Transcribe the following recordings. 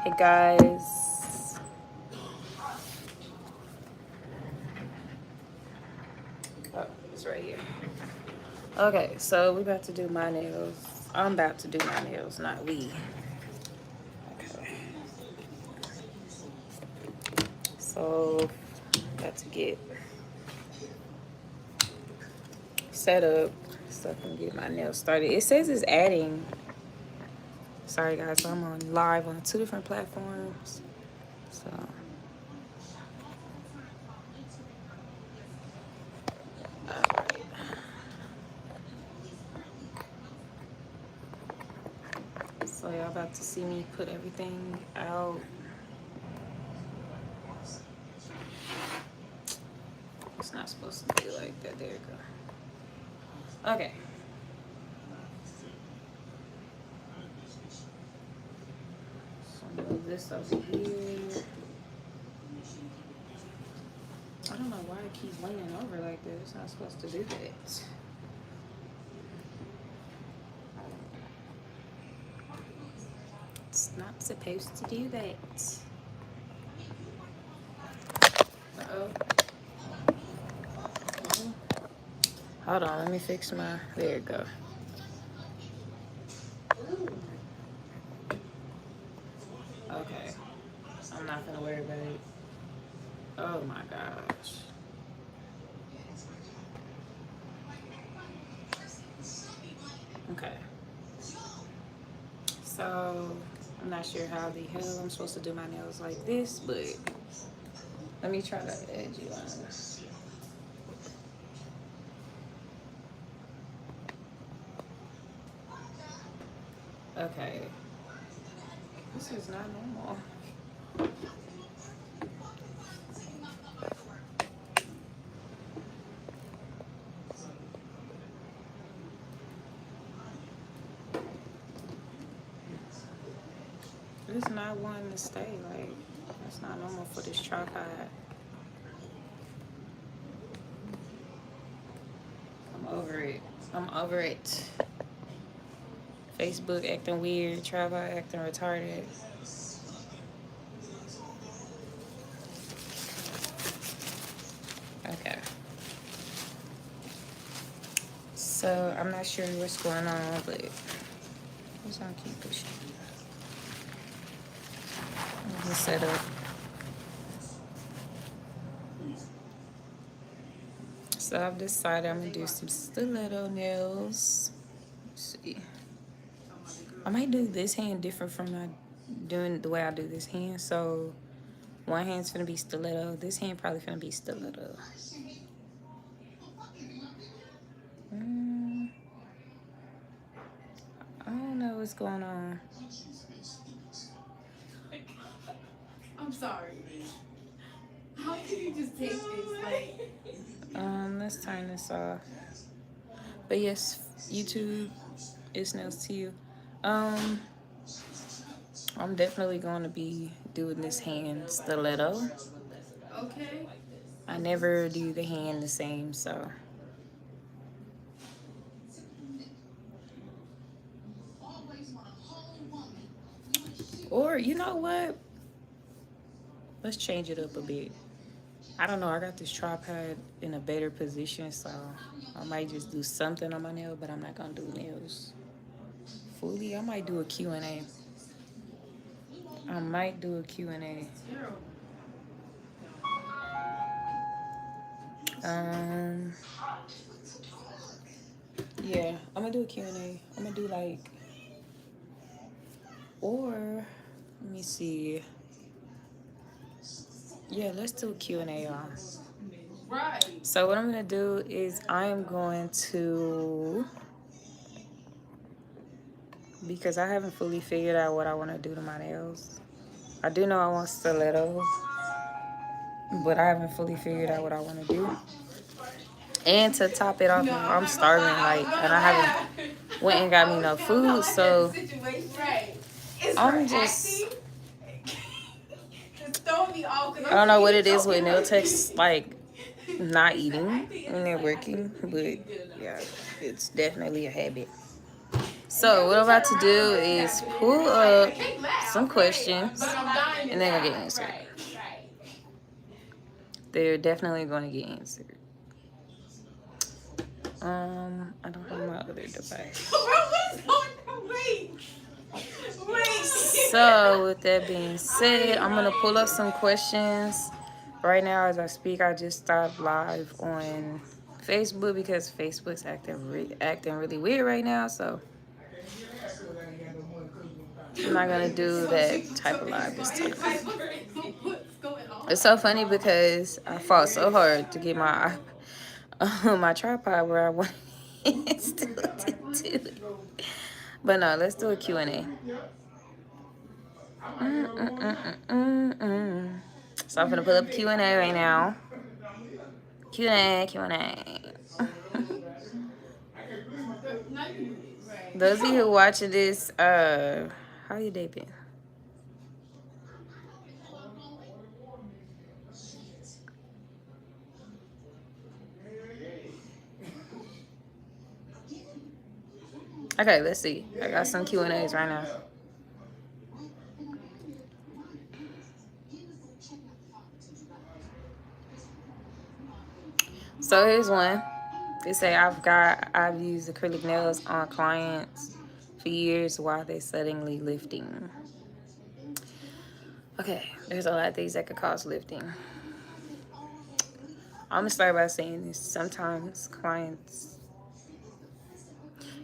Hey guys. Oh, it's right here. Okay, so we about to do my nails. I'm about to do my nails, not we. Okay. So got to get set up so I can get my nails started. It says it's adding. Sorry guys, I'm on live on 2 different platforms. So alright. So y'all about to see me put everything out. It's not supposed to be like that. There you go. Okay. So move this over here. I don't know why it keeps leaning over like this. It's not supposed to do that. It's not supposed to do that. Uh-oh. Hold on, let me fix my... There it go. Okay. I'm not gonna worry about it. Oh my gosh. Okay. So, I'm not sure how the hell I'm supposed to do my nails like this, but let me try to edge you on. Okay. This is not normal. It's not wanting to stay. Like, that's not normal for this tripod. I'm over it. I'm over it. Facebook acting weird. Tripod acting retarded. Okay. So, I'm not sure what's going on, but I'm just gonna keep pushing. I'm set up. So I've decided I'm gonna do some stiletto nails. Let's see. I might do this hand different from my doing the way I do this hand. So one hand's gonna be stiletto. This hand probably gonna be stiletto. I don't know what's going on. I'm sorry. How can you just take this? Like, Let's turn this off. But yes, YouTube, it's nails to you. I'm definitely gonna be doing this hand stiletto. okay. I never do the hand the same, so. Or, you know what? Let's change it up a bit. I don't know. I got this tripod in a better position, so I might just do something on my nail, but I'm not going to do nails fully. I might do a Q&A. I might do a Q&A. Yeah, I'm going to do a Q&A. I'm going to do like, or, let me see. Yeah, let's do a Q&A, y'all. Right. So what I'm going to do is I am going to, because I haven't fully figured out what I want to do to my nails. I do know I want stiletto, but I haven't fully figured out what I want to do. And to top it off, I'm starving, like, and I haven't went and got me no food, so I'm just, I don't know what it is with nail techs, like, not eating when they're working, but yeah, it's definitely a habit. So what I'm about to do is pull up some questions and they're gonna get answered. They're definitely gonna get answered. I don't have my other device. So with that being said, I'm gonna pull up some questions. Right now as I speak, I just stopped live on Facebook because Facebook's acting really weird right now, so I'm not gonna do that type of live this time. It's so funny because I fought so hard to get my my tripod where I wanted still to do it. But no, let's do a Q&A. So I'm gonna pull up Q&A right now. Q&A. Those of you who watching this, how you day been? Okay, let's see. I got some Q&As right now. So here's one. They say I've used acrylic nails on clients for years while they suddenly lifting. Okay, there's a lot of things that could cause lifting. I'm gonna start by saying this. Sometimes clients,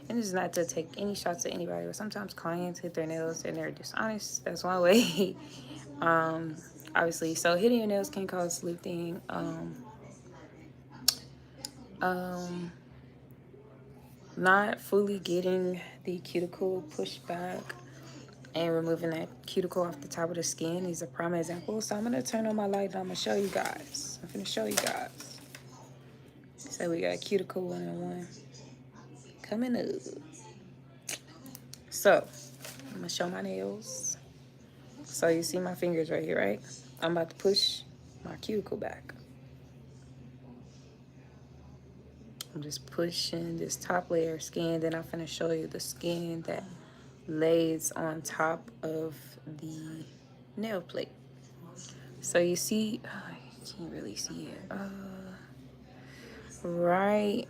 and this is not to take any shots at anybody, but sometimes clients hit their nails and they're dishonest. That's one way. Obviously, so hitting your nails can cause lifting. Not fully getting the cuticle pushed back and removing that cuticle off the top of the skin is a prime example. So I'm gonna turn on my light and I'm gonna show you guys. So we got cuticle 101 coming up. So I'm gonna show my nails. So you see my fingers right here, right? I'm about to push my cuticle back. I'm just pushing this top layer of skin. Then I'm gonna show you the skin that lays on top of the nail plate. So you see, you can't really see it. Right.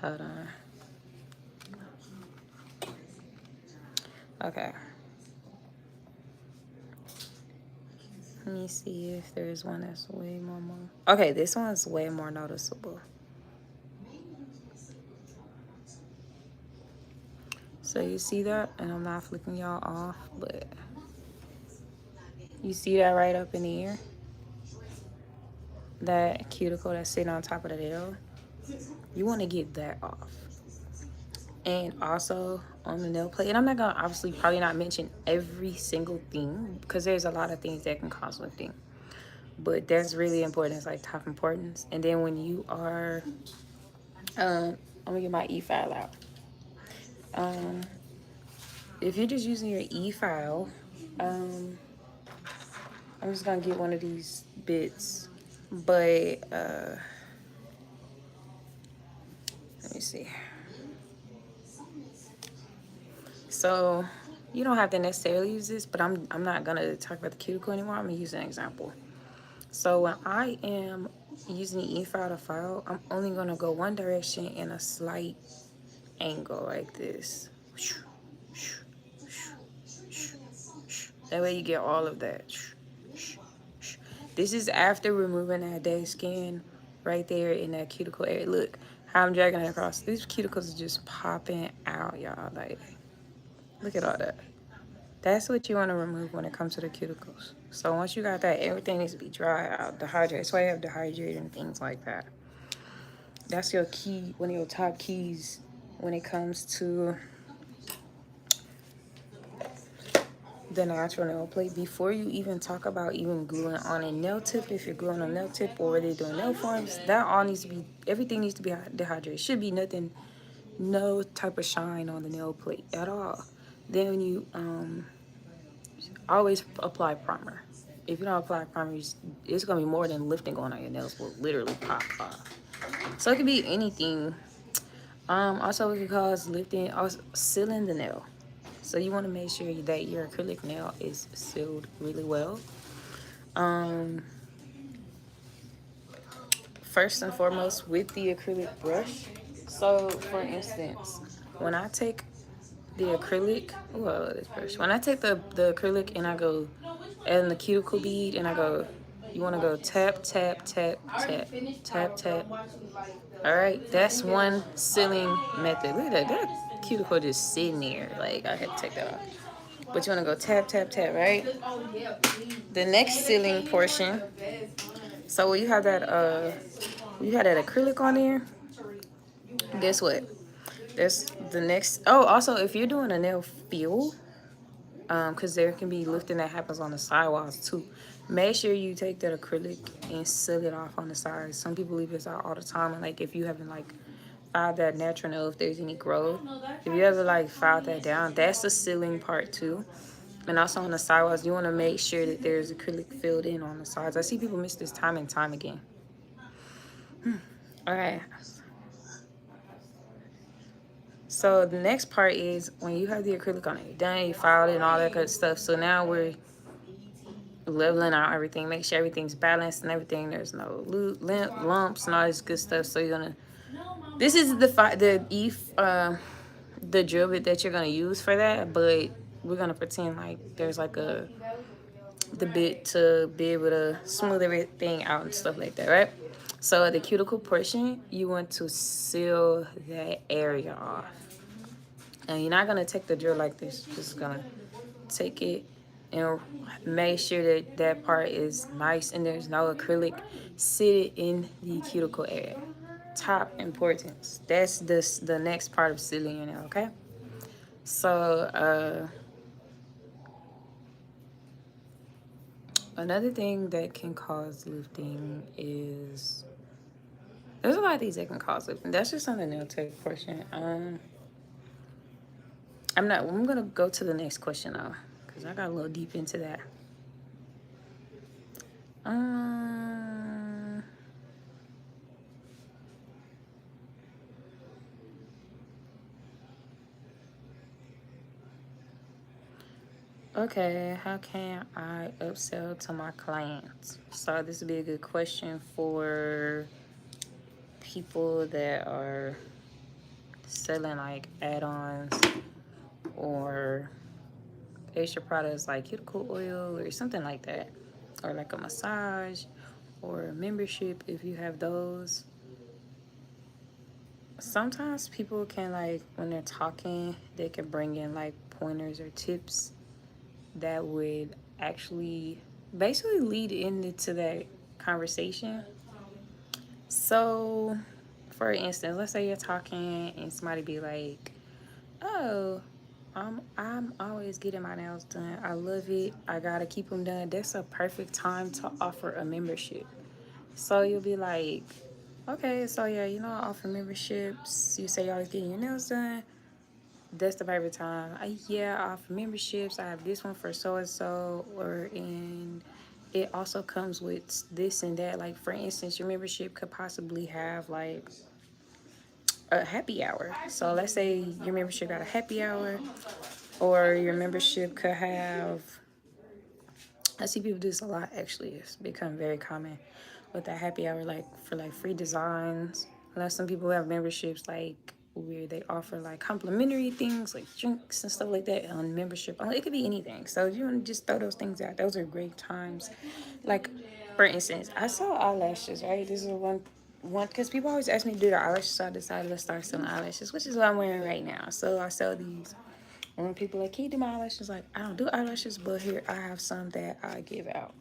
Hold on. Okay. Let me see if there's one that's way more. Okay, this one's way more noticeable. So you see that? And I'm not flicking y'all off, but you see that right up in the ear? That cuticle that's sitting on top of the nail? You want to get that off. And also on the nail plate, and I'm not gonna obviously probably not mention every single thing because there's a lot of things that can cause lifting, but that's really important. It's like top importance. And then when you are I'm gonna get my e-file out. If you're just using your e-file, I'm just gonna get one of these bits, but let me see. So you don't have to necessarily use this, but I'm not gonna talk about the cuticle anymore. I'm gonna use an example. So when I am using the e-file to file, I'm only gonna go one direction in a slight angle like this. That way you get all of that. This is after removing that dead skin right there in that cuticle area. Look how I'm dragging it across. These cuticles are just popping out, y'all. Like, look at all that. That's what you want to remove when it comes to the cuticles. So once you got that, everything needs to be dry out, dehydrated. That's why you have dehydrated and things like that. That's your key, one of your top keys when it comes to the natural nail plate. Before you even talk about even gluing on a nail tip, if you're gluing on a nail tip or whether you're doing nail forms, that all needs to be, everything needs to be dehydrated. Should be nothing, no type of shine on the nail plate at all. Then when you always apply primer. If you don't apply primer, it's gonna be more than lifting going on your nails will literally pop off. So it could be anything. Also, it can cause lifting, also sealing the nail. So you want to make sure that your acrylic nail is sealed really well. Um, First and foremost, with the acrylic brush. So, for instance, when I take the acrylic, oh, I love this brush. When I take the acrylic and I go and the cuticle bead and I go, you want to go tap, tap, tap, tap, tap, tap. All right, that's one sealing method. Look at that, that cuticle just sitting there. Like, I had to take that off. But you want to go tap, tap, tap, right? The next sealing portion. So when you have that, you have that acrylic on there. Guess what? That's the next. Oh, also, if you're doing a nail fill, because there can be lifting that happens on the sidewalls too. Make sure you take that acrylic and seal it off on the sides. Some people leave this out all the time, and like if you haven't like filed that natural nail, if there's any growth, if you ever like filed that down, that's the sealing part too. And also on the sidewalls, you want to make sure that there's acrylic filled in on the sides. I see people miss this time and time again. All right. So the next part is when you have the acrylic on it, you're done, you filed it and all that good stuff. So now we're leveling out everything, make sure everything's balanced and everything. There's no lumps and all this good stuff. So you're gonna. This is the drill bit that you're gonna use for that, but we're gonna pretend like there's like the bit to be able to smooth everything out and stuff like that, right? So the cuticle portion, you want to seal that area off. And you're not gonna take the drill like this. You're just gonna take it and make sure that that part is nice and there's no acrylic sit in the cuticle area. Top importance. That's the next part of sealing your nail, okay? So another thing that can cause lifting is there's a lot of things that can cause lifting. That's just on the nail tech portion. I'm gonna go to the next question now because I got a little deep into that. Um, okay, how can I upsell to my clients? So this would be a good question for people that are selling like add-ons or extra products like cuticle oil or something like that, or like a massage or a membership if you have those. Sometimes people can like when they're talking, they can bring in like pointers or tips that would actually basically lead into that conversation. So, for instance, let's say you're talking and somebody be like, "Oh, I'm always getting my nails done. I love it. I gotta keep them done." That's a perfect time to offer a membership. So you'll be like, "Okay, so yeah, you know, I offer memberships. You say you're always getting your nails done. That's the perfect time. Yeah, I offer memberships. I have this one for so and so, or in it also comes with this and that. Like for instance, your membership could possibly have like a happy hour. So let's say your membership got a happy hour, or your membership could have. I see people do this a lot. Actually, it's become very common with that happy hour, like for like free designs. Unless some people have memberships like where they offer like complimentary things like drinks and stuff like that on membership. Oh, it could be anything. So if you want to just throw those things out, those are great times. Like for instance, I sell eyelashes, right? This is one because people always ask me to do the eyelashes, so I decided to start selling eyelashes, which is what I'm wearing right now. So I sell these. And when people are like, "Can you do my eyelashes?" Like, I don't do eyelashes, but here I have some that I give out.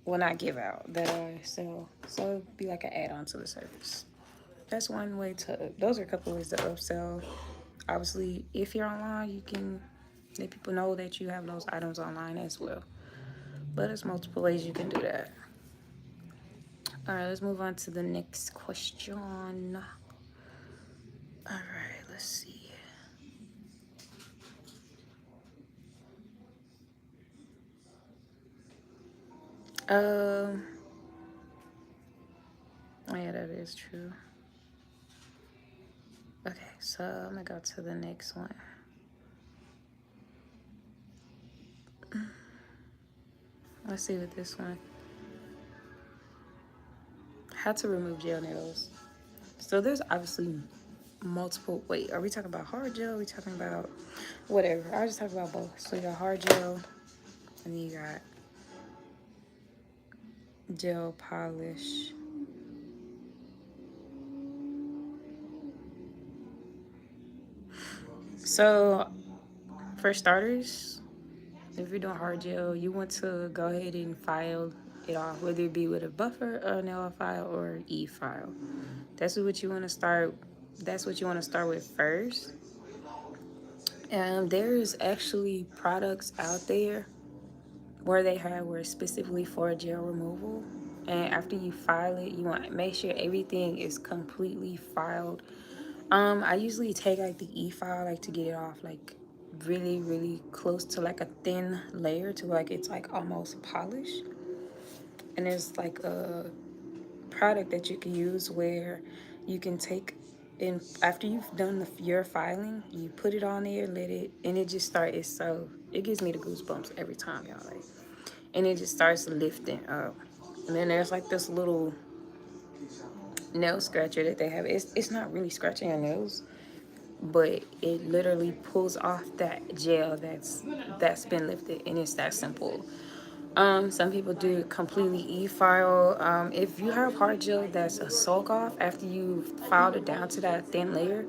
Well, not give out, that I sell. So it'd be like an add on to the service. That's one way to, those are a couple ways to upsell. Obviously, if you're online, you can let people know that you have those items online as well. But there's multiple ways you can do that. All right, let's move on to the next question. All right, let's see. Um, oh yeah, that is true. Okay, so I'm gonna go to the next one. Let's see what this one. How to remove gel nails. So there's obviously multiple. Wait, are we talking about hard gel? Are we talking about whatever? I'll just talk about both. So you got hard gel, and then you got gel polish. So for starters, if you're doing hard gel, you want to go ahead and file it off, whether it be with a buffer, a nail file, or e-file. That's what you want to start. That's what you want to start with first. There's actually products out there where they have where specifically for gel removal. And after you file it, you want to make sure everything is completely filed. I usually take like the e-file like to get it off like really really close to like a thin layer to like it's like almost polished. And there's like a product that you can use where you can take and after you've done your filing, you put it on there, let it, and it just starts. It's so it gives me the goosebumps every time, y'all. Like, and it just starts lifting up. And then there's like this little nail scratcher that they have. It's not really scratching your nails, but it literally pulls off that gel that's been lifted, and it's that simple. Some people do it completely e-file. If you have hard gel that's a soak off after you've filed it down to that thin layer,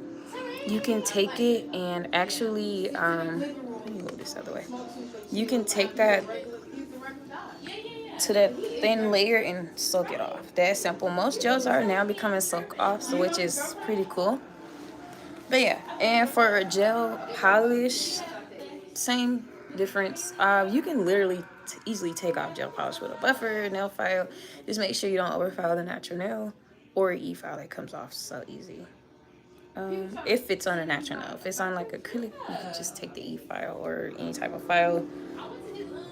you can take it and actually let me move this other way. You can take that to that thin layer and soak it off. That's simple. Most gels are now becoming soak off, so which is pretty cool. But yeah, and for gel polish, same difference. You can literally easily take off gel polish with a buffer, nail file. Just make sure you don't overfile the natural nail or e-file that comes off so easy. If it's on a natural nail. If it's on like acrylic, you can just take the e-file or any type of file.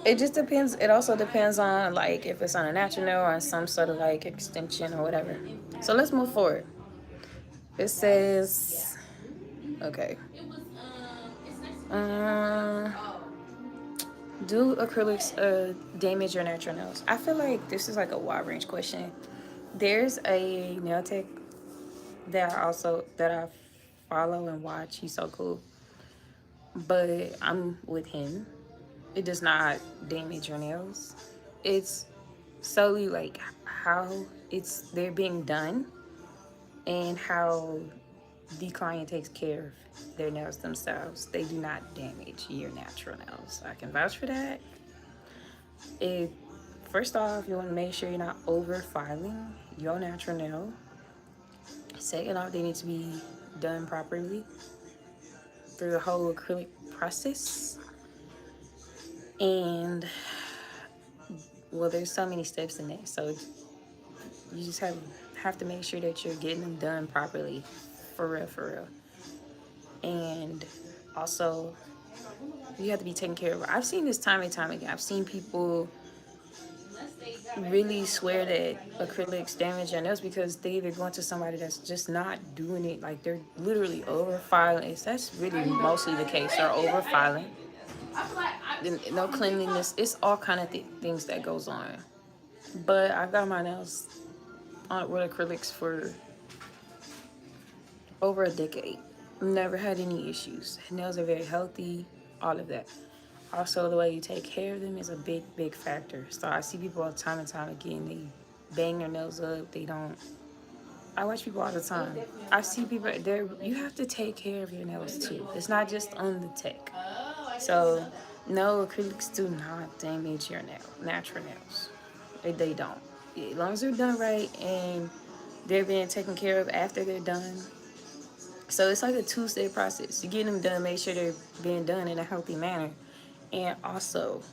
It just depends. It also depends on like if it's on a natural nail or on some sort of like extension or whatever. So let's move forward. It says, okay. Um, do acrylics damage your natural nails? I feel like this is like a wide range question. There's a nail tech that I follow and watch. He's so cool. But I'm with him. It does not damage your nails. It's solely like how they're being done and how the client takes care of their nails themselves. They do not damage your natural nails. I can vouch for that. It First off, you want to make sure you're not over filing your natural nail. Second off, they need to be done properly through the whole acrylic process. And well, there's so many steps in it, so you just have to make sure that you're getting them done properly, for real. And also, you have to be taken care of. I've seen this time and time again. I've seen people really swear that acrylics damage your nails because they either going to somebody that's just not doing it, like they're literally over filing. That's really mostly the case. They're over filing. No cleanliness. It's all kind of things that goes on. But I've got my nails on with acrylics for over a decade. Never had any issues. Nails are very healthy, all of that. Also, the way you take care of them is a big factor. So I see people all the time and time again, they bang their nails up. They don't. I watch people all the time. I see people there. You have to take care of your nails too. It's not just on the tech. So no, acrylics do not damage your natural nails. They don't. As long as they're done right and they're being taken care of after they're done. So it's like a two-step process. You get them done, make sure they're being done in a healthy manner, and also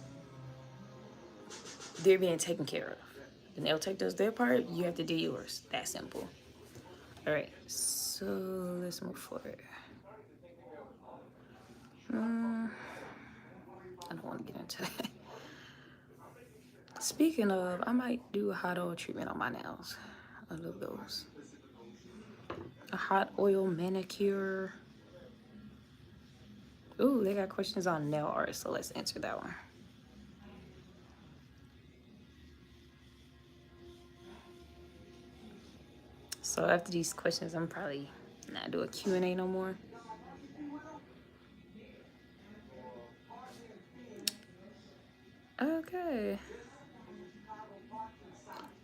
they're being taken care of. The nail tech does their part, you have to do yours. That simple. All right, so let's move forward. I don't want to get into that. Speaking of, I might do a hot oil treatment on my nails. I love those. A hot oil manicure. Ooh, they got questions on nail art, so let's answer that one. So after these questions, I'm probably not do a Q&A no more. Okay.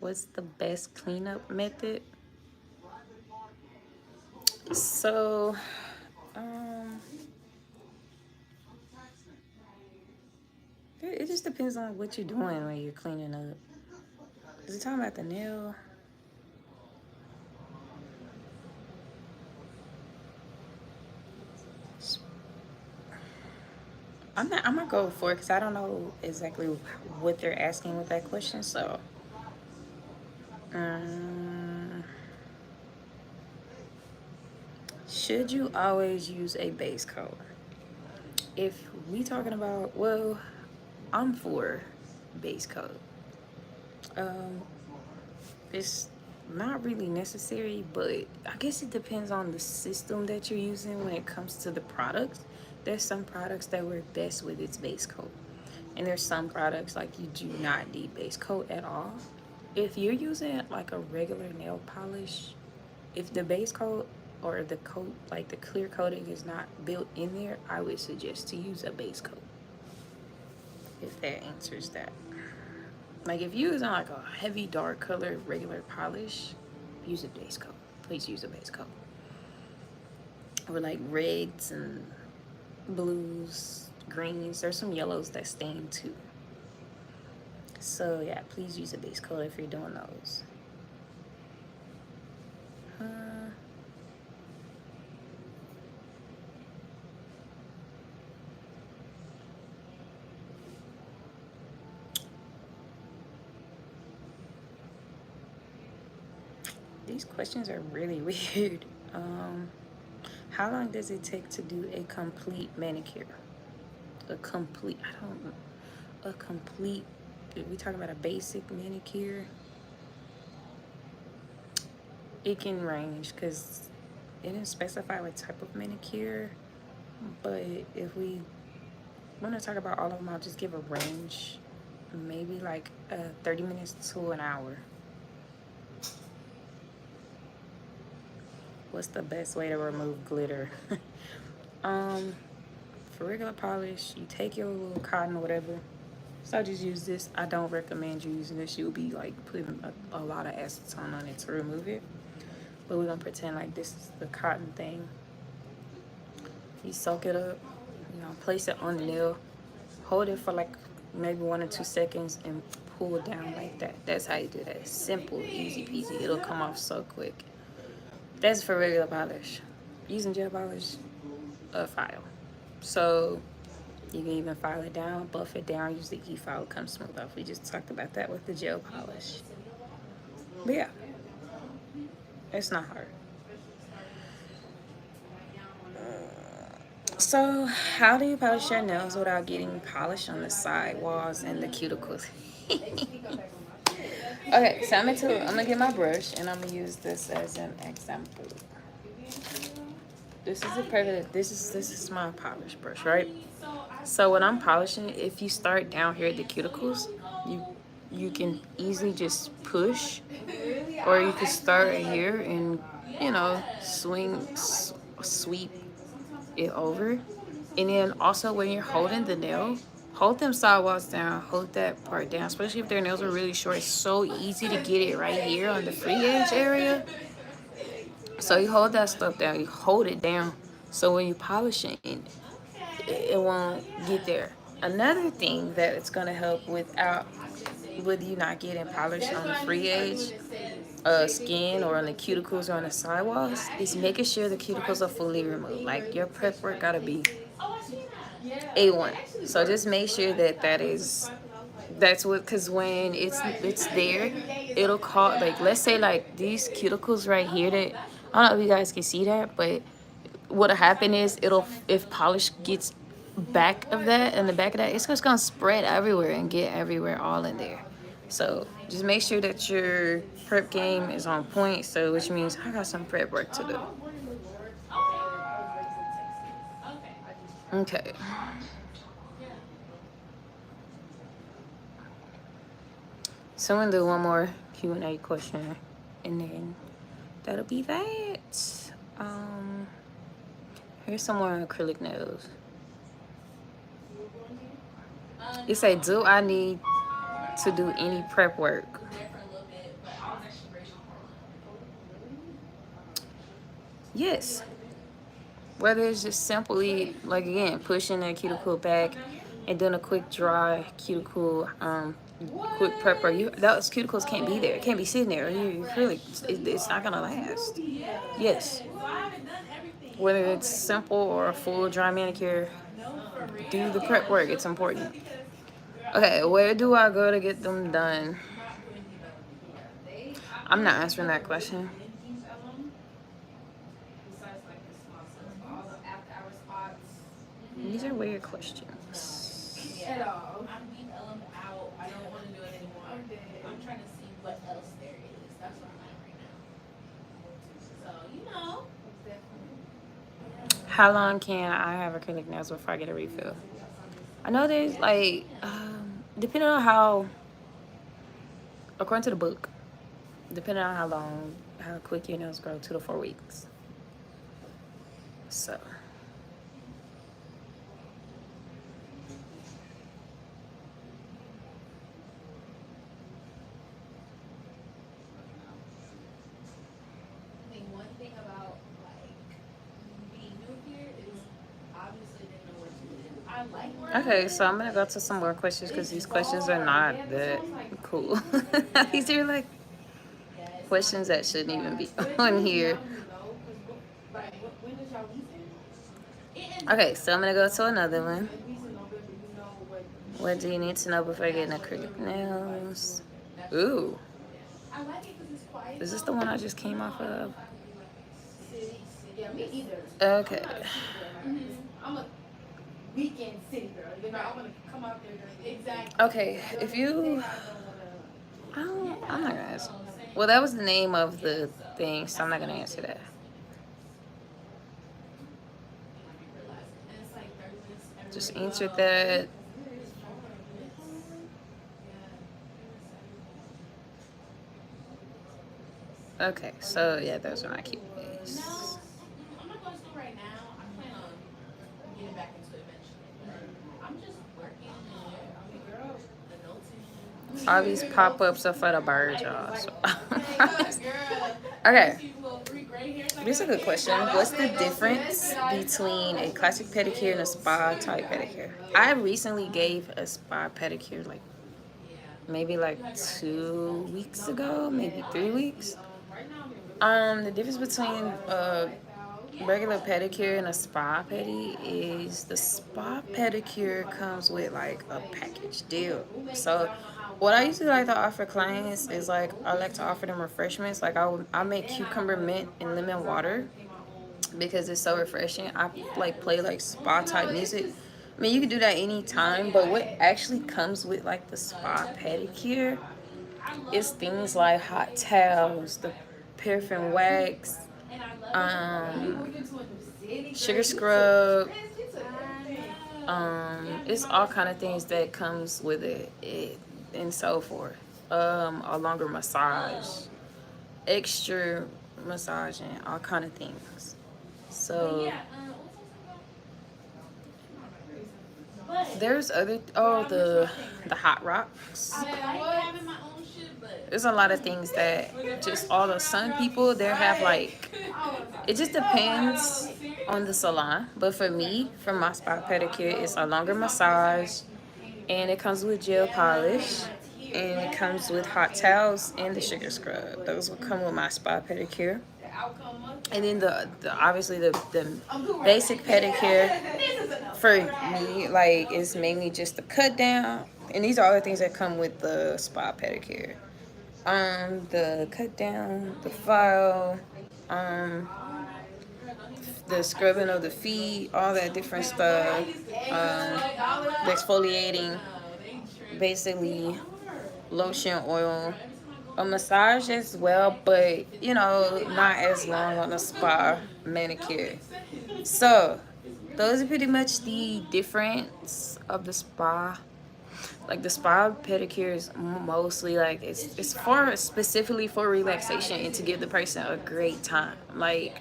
What's the best cleanup method? So, um, it just depends on what you're doing when you're cleaning up. Is it talking about the nail? I'm gonna go for it because I don't know exactly what they're asking with that question. So, um, should you always use a base coat? If we talking about, well, I'm for base coat. Um, it's not really necessary, but I guess it depends on the system that you're using when it comes to the products. There's some products that work best with its base coat, and there's some products like you do not need base coat at all. If you're using like a regular nail polish, if the base coat or the coat, like the clear coating, is not built in there, I would suggest to use a base coat. If that answers that. Like if you're using like a heavy dark color regular polish, use a base coat. Please use a base coat. Or like reds and blues, greens. There's some yellows that stain too. So yeah, please use a base coat if you're doing those. These questions are really weird. How long does it take to do a complete manicure? A complete, I don't know. A complete, we talking about a basic manicure? It can range because it didn't specify what type of manicure. But if we want to talk about all of them, I'll just give a range. Maybe like 30 minutes to an hour. What's the best way to remove glitter? For regular polish, you take your little cotton or whatever. So I just use this. I don't recommend you using this. You'll be like putting a lot of acetone on it to remove it. But we're gonna pretend like this is the cotton thing. You soak it up, place it on the nail, hold it for like maybe 1 or 2 seconds and pull it down like that. That's how you do that. Simple, easy peasy. It'll come off so quick. That's for regular polish. Using gel polish, a file. So you can even file it down, buff it down, use the e-file, come smooth off. We just talked about that with the gel polish. But yeah, it's not hard. So how do you polish your nails without getting polish on the side walls and the cuticles? Okay, so I'm gonna get my brush and I'm gonna use this as an example. This is this is my polish brush, right? So when I'm polishing, if you start down here at the cuticles, you can easily just push, or you can start right here and sweep it over. And then also when you're holding the nail, hold them sidewalls down, hold that part down, especially if their nails are really short. It's so easy to get it right here on the free edge area. So you hold that stuff down, you hold it down, so when you polish it won't get there. Another thing that it's gonna help with you not getting polish on the free edge skin or on the cuticles or on the sidewalls is making sure the cuticles are fully removed. Like your prep work gotta be A1. So just make sure that's what, because when it's there, it'll call, like, let's say like these cuticles right here, that I don't know if you guys can see that, but what'll happen is if polish gets back of that and the back of that, it's just gonna spread everywhere and get everywhere all in there. So just make sure that your prep game is on point. So which means I got some prep work to do. Okay. So I'm gonna do one more Q&A question, and then that'll be that. Here's some more acrylic nails. It say, do I need to do any prep work? Yes. Whether it's just simply, like again, pushing that cuticle back and doing a quick dry cuticle, quick prep work. Those cuticles can't be there. It can't be sitting there. You acrylic, it's not gonna last. Yes. Whether it's simple or a full dry manicure, do the prep work. It's important. Okay, where do I go to get them done? I'm not answering that question. These are weird questions. At all. I'm being out. I don't want to do it anymore. I'm trying to see what else there is. That's what I'm at right now. So, you know. How long can I have acrylic nails before I get a refill? I know there's like, depending on how, according to the book, depending on how quick your nails grow, 2 to 4 weeks. So. Okay, so I'm gonna go to some more questions because these questions are not that cool. These are like questions that shouldn't even be on here. Okay, so I'm gonna go to another one. What do you need to know before getting acrylic nails? Ooh. Is this the one I just came off of? Okay. Weekend city girl. You know, I want to come out there. Exactly. Okay, if you, I'm not gonna answer. Well, that was the name of the thing, so I'm not gonna answer that. Just answer that. Okay, so yeah, those are my keywords. I'm not going to school right now. I plan on getting back into it eventually. I'm just working. All these pop-ups are for the birds, y'all. So. Okay. This is a good question. What's the difference between a classic pedicure and a spa type pedicure? I recently gave a spa pedicure like maybe like 2 weeks ago, maybe 3 weeks. The difference between regular pedicure and a spa pedi is the spa pedicure comes with like a package deal. So what I usually like to offer clients is like I like to offer them refreshments. Like I make cucumber mint and lemon water because it's so refreshing. I like play like spa type music. I mean, you can do that anytime, but what actually comes with like the spa pedicure is things like hot towels, the paraffin wax, sugar scrub, it's all kind of things that comes with it and so forth. A longer massage, extra massaging, all kind of things. So there's other the hot rocks. There's a lot of things that just all the sun people they have like it just depends on the salon. But for me, for my spa pedicure, it's a longer massage and it comes with gel polish and it comes with hot towels and the sugar scrub. Those will come with my spa pedicure. And then the obviously the basic pedicure for me like is mainly just the cut down, and these are all the things that come with the spa pedicure. The cut down, the file, the scrubbing of the feet, all that different stuff, the exfoliating, basically lotion, oil, a massage as well, but you know, not as long on a spa manicure. So those are pretty much the difference of the spa. Like the spa pedicure is mostly like it's for specifically for relaxation and to give the person a great time. Like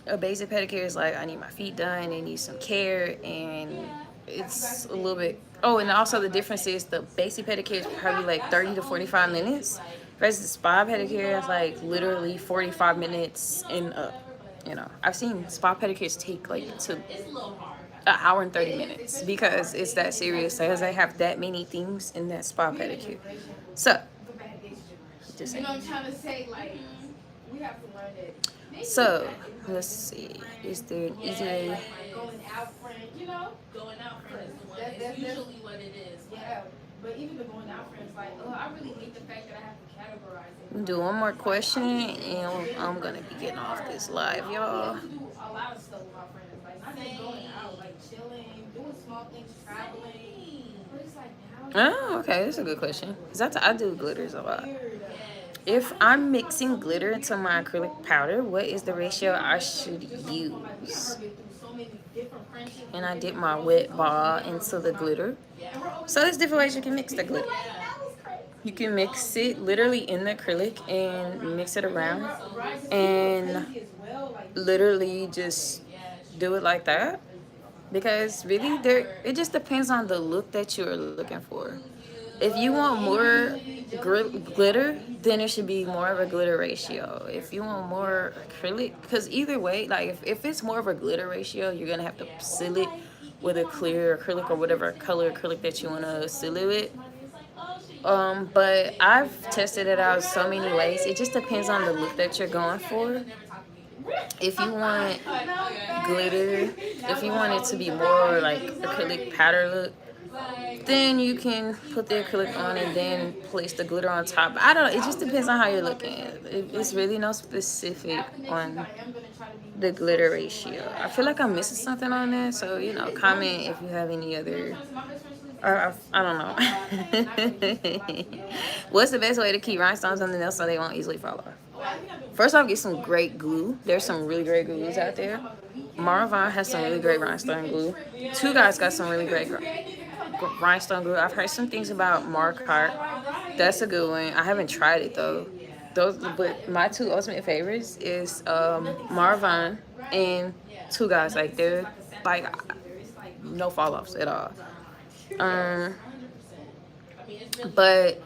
a basic pedicure is like I need my feet done, they need some care, and it's a little bit. Oh, and also the difference is the basic pedicure is probably like 30 to 45 minutes, versus the spa pedicure is like literally 45 minutes and up. You know, I've seen spa pedicures take like to an hour and 30 minutes because it's that serious. Because they have that many things in that spa pedicure. So, just saying. You know what I'm trying to say? Like, we have to learn that. So, let's see. Is there an easy way? Going out friend, you know? Going out friend is the one. That's usually what it is. Yeah. But even the going out friends, like, oh, I really hate the fact that I have to categorize it. Do one more question and I'm gonna be getting off this live, y'all. I do a lot of stuff with my friends, like not just going out, like chilling, doing small things, traveling. But it's like now. Oh, okay, that's a good question. Cause I do glitters a lot. If I'm mixing glitter into my acrylic powder, what is the ratio I should use? And I dip my wet ball into the glitter. So there's different ways you can mix the glitter. You can mix it literally in the acrylic and mix it around and literally just do it like that. Because really it just depends on the look that you're looking for. If you want more glitter, then it should be more of a glitter ratio. If you want more acrylic, because either way, like if it's more of a glitter ratio, you're gonna have to seal it with a clear acrylic or whatever color acrylic that you want to seal it with. But I've tested it out so many ways. It just depends on the look that you're going for. If you want glitter, if you want it to be more like acrylic powder look, then you can put the acrylic on and then place the glitter on top. I don't know. It just depends on how you're looking. It's really no specific on the glitter ratio. I feel like I'm missing something on there. So, you know, comment if you have any other... I don't know. What's the best way to keep rhinestones on the nails so they won't easily fall off? First off, get some great glue. There's some really great glues out there. Maravon has some really great rhinestone glue. Two Guys got some really great rhinestone glue. I've heard some things about Marquardt. That's a good one. I haven't tried it though. But my two ultimate favorites is Maravon and Two Guys. Like they're like no fall offs at all. But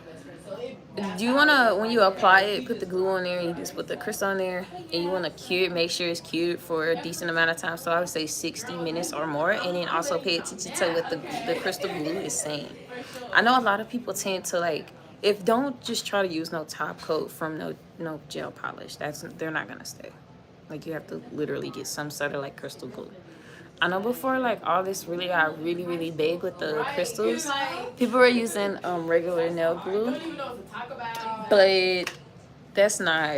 do you wanna, when you apply it, put the glue on there and you just put the crystal on there and you wanna cure it, make sure it's cured for a decent amount of time. So I would say 60 minutes or more, and then also pay attention to what the crystal glue is saying. I know a lot of people tend to like, if don't just try to use no top coat from no gel polish. They're not gonna stay. Like you have to literally get some sort of like crystal glue. I know before like all this really got really big with the crystals, people were using regular nail glue, but that's not,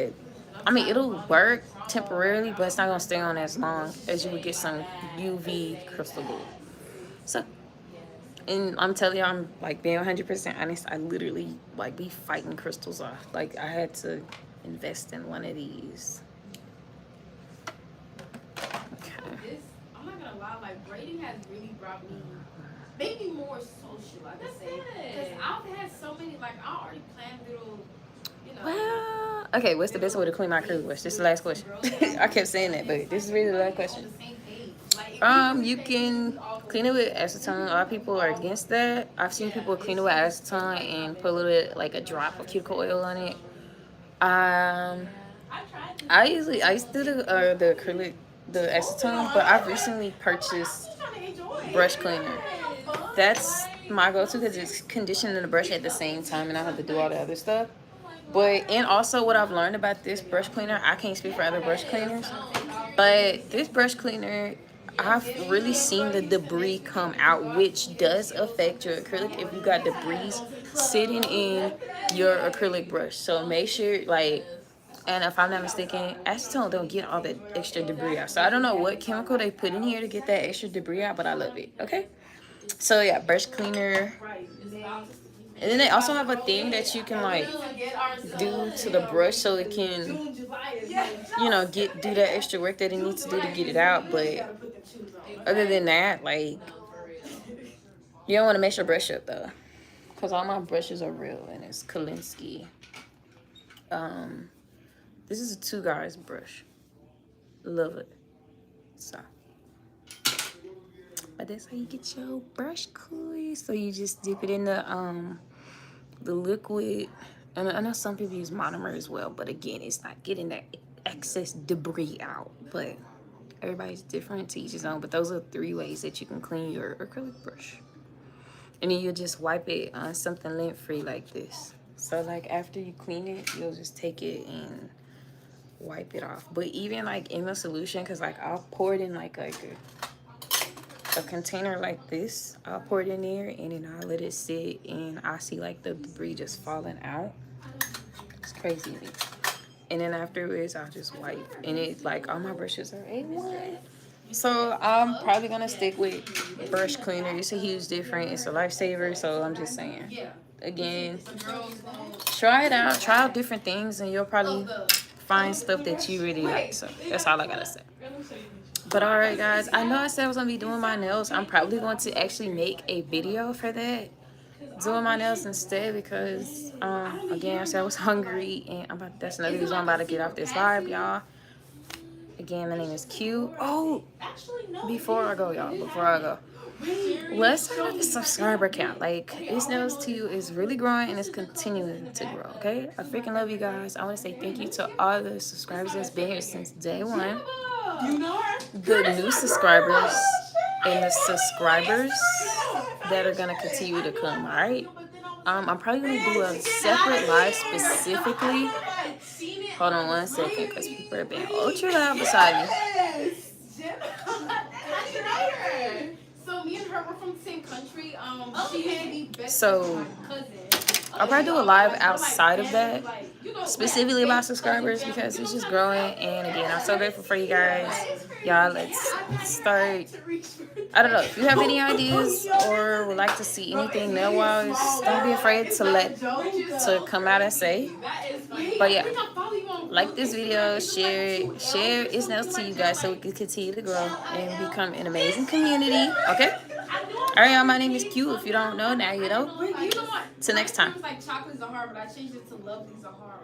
I mean it'll work temporarily, but it's not gonna stay on as long as you would get some UV crystal glue. So, and I'm telling you, I'm like being 100% honest, I literally like be fighting crystals off. Like I had to invest in one of these. Like braiding has really brought me, made me more social, I could say. Because I've had so many, like I already planned little, you know. Well, okay, what's the best way to clean my acrylic brush? This is the last question. I kept saying that, but this is really the last question. You can clean it with acetone. A lot of people are against that. I've seen people clean it with acetone and put a little bit, like a drop of cuticle oil on it. I used to do the acrylic, the acetone, but I've recently purchased brush cleaner. That's my go-to because it's conditioning the brush at the same time and I have to do all the other stuff. But, and also what I've learned about this brush cleaner, I can't speak for other brush cleaners, but this brush cleaner, I've really seen the debris come out, which does affect your acrylic if you got debris sitting in your acrylic brush. So make sure, like, and if I'm not mistaken, acetone don't get all that extra debris out. So I don't know what chemical they put in here to get that extra debris out, but I love it. Okay? So yeah, brush cleaner. And then they also have a thing that you can like do to the brush so it can, you know, do that extra work that it needs to do to get it out. But other than that, like, you don't want to mess your brush up though, because all my brushes are real and it's Kolinsky. This is a 2 Guys brush. Love it. So, but that's how you get your brush cool. So you just dip it in the liquid. And I know some people use monomer as well, but again, it's not getting that excess debris out. But everybody's different, to each his own. But those are 3 ways that you can clean your acrylic brush. And then you just wipe it on something lint-free like this. So like after you clean it, you'll just take it and wipe it off. But even like in the solution, because like I'll pour it in like a container like this. I'll pour it in there and then I'll let it sit, and I see like the debris just falling out. It's crazy. And then afterwards I'll just wipe, and it like all my brushes are A1. So I'm probably gonna stick with brush cleaner. It's a huge difference. It's a lifesaver. So I'm just saying, again, try it out, try out different things, and you'll probably find stuff that you really like. So that's all I gotta say. But all right, guys, I know I said I was gonna be doing my nails. I'm probably going to actually make a video for that, doing my nails instead, because again, I said I was hungry, and that's another reason I'm about to get off this live, y'all. Again, my name is Q. Oh, before I go, let's talk about the subscriber count. Like, It's Nails to You is really growing, and it's continuing to grow, okay? I freaking love you guys. I want to say thank you to all the subscribers that's been here since day one. The new subscribers and the subscribers that are going to continue to come, all right? I'm probably going to do a separate live specifically. Hold on 1 second, because people are being ultra loud beside me. So me and her were from the same country. She used to be best So I'll probably do a live outside of that, specifically about subscribers, because it's just growing. And again, I'm so grateful for you guys. Y'all, let's start. I don't know, if you have any ideas or would like to see anything nail-wise, don't be afraid to come out and say. But yeah, like this video, share It's Nails to You guys, so we can continue to grow and become an amazing community. Okay? All right, y'all, my name is Q. If you don't know, now you know. Till next time. Like Chocolate Zahara, but I changed it to Lovely Zahara.